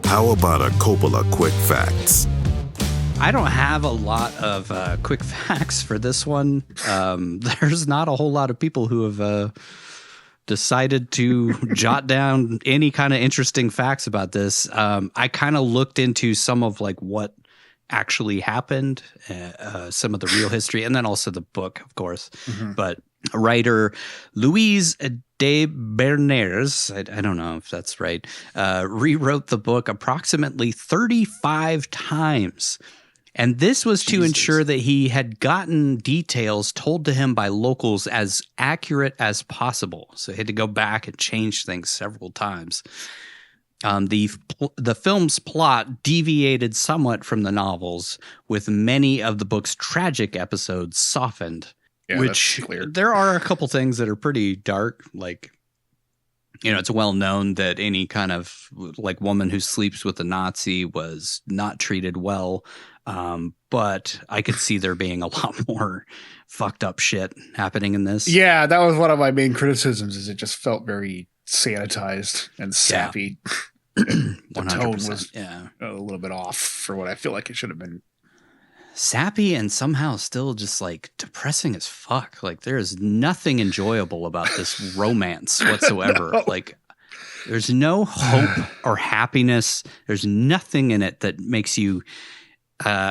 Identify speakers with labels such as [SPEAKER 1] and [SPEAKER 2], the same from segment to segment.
[SPEAKER 1] How about a Coppola quick facts?
[SPEAKER 2] I don't have a lot of quick facts for this one. There's not a whole lot of people who have decided to jot down any kind of interesting facts about this. I kind of looked into some of like what actually happened, some of the real history, and then also the book, of course. Mm-hmm. But writer Louise de Bernays, I don't know if that's right, rewrote the book approximately 35 times. And this was to ensure that he had gotten details told to him by locals as accurate as possible. So he had to go back and change things several times. The film's plot deviated somewhat from the novels, with many of the book's tragic episodes softened.
[SPEAKER 3] Yeah,
[SPEAKER 2] which there are a couple things that are pretty dark. Like, you know, it's well known that any kind of like woman who sleeps with a Nazi was not treated well. But I could see there being a lot more fucked up shit happening in this.
[SPEAKER 3] Yeah, that was one of my main criticisms, is it just felt very sanitized and sappy.
[SPEAKER 2] Yeah.
[SPEAKER 3] The tone was a little bit off for what I feel like it should have been.
[SPEAKER 2] Sappy and somehow still just like depressing as fuck. Like there is nothing enjoyable about this romance whatsoever. No. Like there's no hope or happiness. There's nothing in it that makes you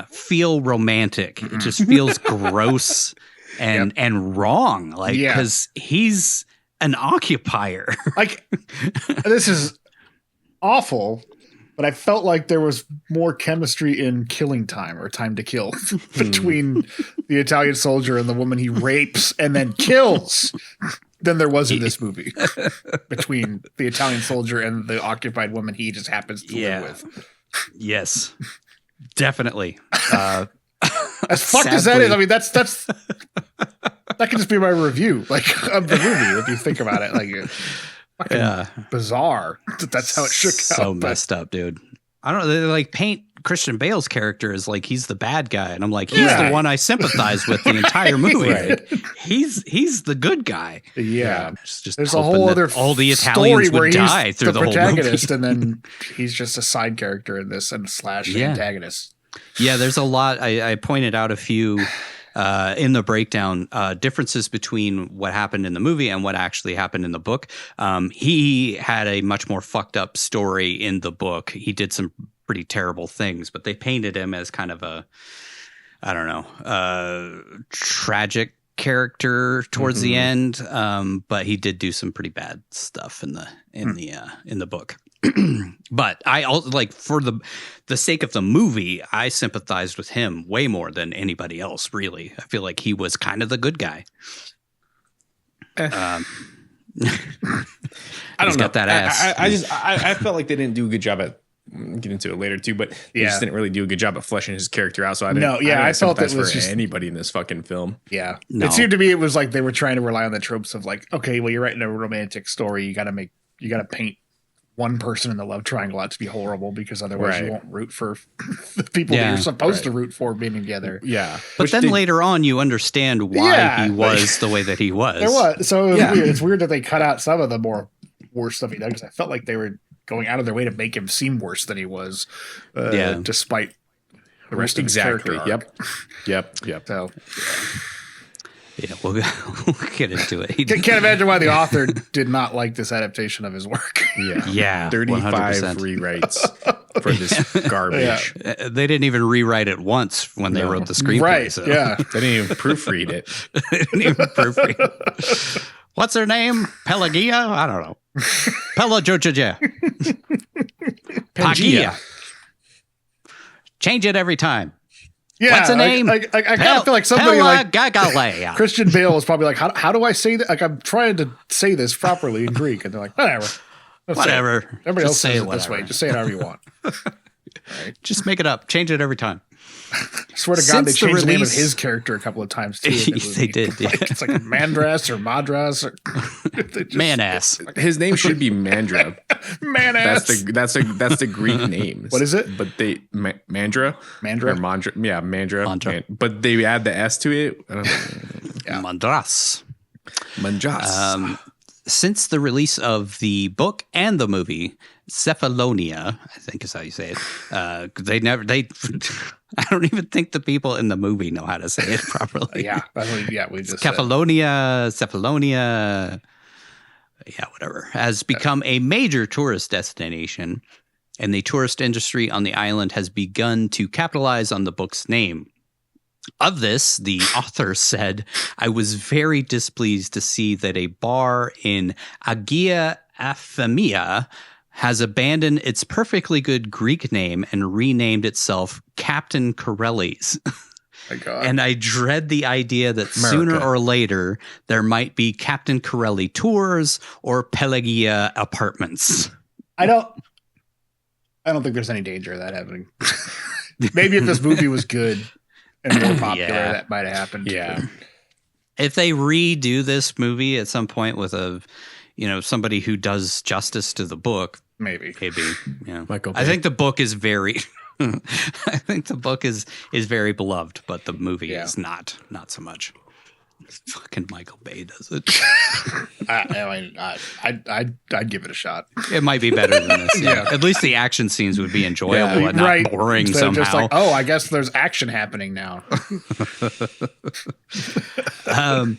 [SPEAKER 2] feel romantic. It just feels gross and wrong. Like because he's an occupier. Like
[SPEAKER 3] this is awful. But I felt like there was more chemistry in Killing Time, or Time to Kill, between the Italian soldier and the woman he rapes and then kills than there was in this movie. Between the Italian soldier and the occupied woman he just happens to live with.
[SPEAKER 2] Yes, definitely.
[SPEAKER 3] As fucked as that is, I mean, that's that can just be my review, like, of the movie if you think about it, like. Fucking bizarre. That's how it shook out.
[SPEAKER 2] So messed up, dude. I don't know. They like paint Christian Bale's character as like he's the bad guy, and I'm like, he's the one I sympathize with the entire movie. Like, he's the good guy.
[SPEAKER 3] Yeah,
[SPEAKER 2] just
[SPEAKER 3] there's a whole other
[SPEAKER 2] all the Italians would die through the
[SPEAKER 3] protagonist,
[SPEAKER 2] whole movie.
[SPEAKER 3] And then he's just a side character in this and / antagonist.
[SPEAKER 2] Yeah, there's a lot. I pointed out a few. In the breakdown, differences between what happened in the movie and what actually happened in the book. He had a much more fucked up story in the book. He did some pretty terrible things, but they painted him as kind of a, I don't know, tragic character towards the end. But he did do some pretty bad stuff in the book. But I also, like, for the sake of the movie, I sympathized with him way more than anybody else, really. I feel like he was kind of the good guy.
[SPEAKER 4] I don't know.
[SPEAKER 2] Got that ass.
[SPEAKER 4] I felt like they didn't do a good job at, get into it later too, but they just didn't really do a good job at fleshing his character out. So I felt it was just anybody in this fucking film.
[SPEAKER 3] Yeah. No. It seemed to me it was like they were trying to rely on the tropes of like, okay, well, you're writing a romantic story. You got to paint one person in the love triangle out to be horrible, because otherwise you won't root for the people that you're supposed to root for being together.
[SPEAKER 4] Yeah.
[SPEAKER 2] But then later on, you understand why he was the way that he was.
[SPEAKER 3] There was. So it was weird. It's weird that they cut out some of the more worse stuff he did, because I felt like they were going out of their way to make him seem worse than he was, despite the rest of his character arc.
[SPEAKER 4] Yep.
[SPEAKER 3] So...
[SPEAKER 2] Yeah, we'll get into it.
[SPEAKER 3] Can't imagine why the author did not like this adaptation of his work.
[SPEAKER 2] Yeah.
[SPEAKER 4] 35 rewrites for this garbage.
[SPEAKER 2] Yeah. They didn't even rewrite it once when they wrote the screenplay.
[SPEAKER 3] Right,
[SPEAKER 2] so.
[SPEAKER 4] Yeah. They didn't even proofread it.
[SPEAKER 2] They didn't even proofread it. What's her name? Pelagia? I don't know. Pelagia. Pelagia. Change it every time.
[SPEAKER 3] Yeah,
[SPEAKER 2] what's the name?
[SPEAKER 3] I kind of feel like somebody like
[SPEAKER 2] Galilea.
[SPEAKER 3] Christian Bale was probably like, how do I say that? Like, I'm trying to say this properly in Greek, and they're like, whatever. Everybody else says it this way. Just say it however you want.
[SPEAKER 2] Right. Just make it up. Change it every time.
[SPEAKER 3] I swear to God, they changed the name of his character a couple of times too.
[SPEAKER 2] They did. Yeah.
[SPEAKER 3] It's like Mandras or Madras or
[SPEAKER 2] Man-ass.
[SPEAKER 4] His name should be Mandra.
[SPEAKER 3] Man-ass.
[SPEAKER 4] That's the Greek name.
[SPEAKER 3] What is it?
[SPEAKER 4] But they Mandra.
[SPEAKER 3] Mandra.
[SPEAKER 4] Or Mandra. Yeah, Mandra. But they add the S to it. I don't know.
[SPEAKER 2] Yeah. Mandras. Since the release of the book and the movie, Cephalonia, I think is how you say it. I don't even think the people in the movie know how to say it properly.
[SPEAKER 3] We just
[SPEAKER 2] Cephalonia, whatever, has become a major tourist destination, and the tourist industry on the island has begun to capitalize on the book's name. Of this, the author said, "I was very displeased to see that a bar in Agia Aphemia has abandoned its perfectly good Greek name and renamed itself Captain Corelli's."
[SPEAKER 3] My God.
[SPEAKER 2] And I dread the idea that sooner or later there might be Captain Corelli Tours or Pelagia Apartments.
[SPEAKER 3] I don't think there's any danger of that happening. Maybe if this movie was good and more popular, that might have happened.
[SPEAKER 4] Yeah.
[SPEAKER 2] If they redo this movie at some point with somebody who does justice to the book, maybe. Yeah. I think the book is very I think the book is very beloved, but the movie is not so much. Fucking Michael Bay does it.
[SPEAKER 3] I'd give it a shot.
[SPEAKER 2] It might be better than this. Yeah. At least the action scenes would be enjoyable and not boring somehow. Just like,
[SPEAKER 3] I guess there's action happening now.
[SPEAKER 2] And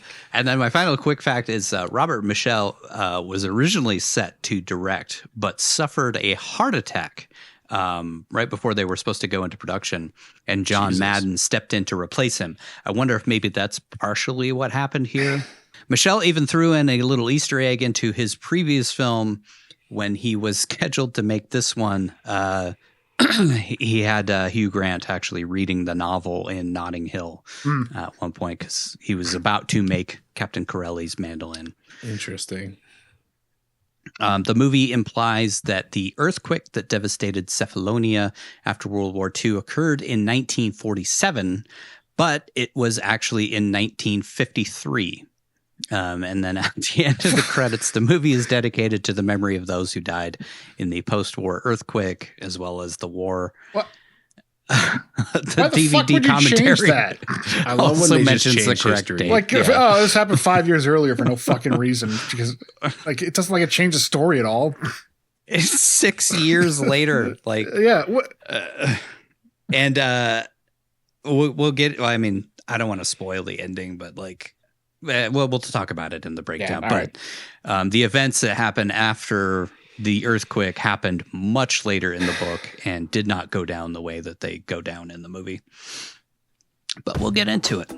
[SPEAKER 2] then my final quick fact is Robert Michel was originally set to direct, but suffered a heart attack right before they were supposed to go into production, and John Madden stepped in to replace him. I wonder if maybe that's partially what happened here. Michel even threw in a little Easter egg into his previous film when he was scheduled to make this one. He had Hugh Grant actually reading the novel in Notting Hill at one point because he was about to make Captain Corelli's Mandolin.
[SPEAKER 4] Interesting.
[SPEAKER 2] The movie implies that the earthquake that devastated Cephalonia after World War II occurred in 1947, but it was actually in 1953. And then at the end of the credits, the movie is dedicated to the memory of those who died in the post-war earthquake, as well as the war.
[SPEAKER 3] What?
[SPEAKER 2] The DVD commentary
[SPEAKER 3] that?
[SPEAKER 4] I love
[SPEAKER 2] also
[SPEAKER 4] when they
[SPEAKER 2] mentions
[SPEAKER 4] just
[SPEAKER 2] the
[SPEAKER 4] change
[SPEAKER 2] correct
[SPEAKER 4] history.
[SPEAKER 2] date.
[SPEAKER 3] This happened 5 years earlier for no fucking reason, because it doesn't change the story at all.
[SPEAKER 2] It's 6 years later. We'll get. I mean, I don't want to spoil the ending, but we'll talk about it in the breakdown. The events that happen after the earthquake happened much later in the book and did not go down the way that they go down in the movie. But we'll get into it.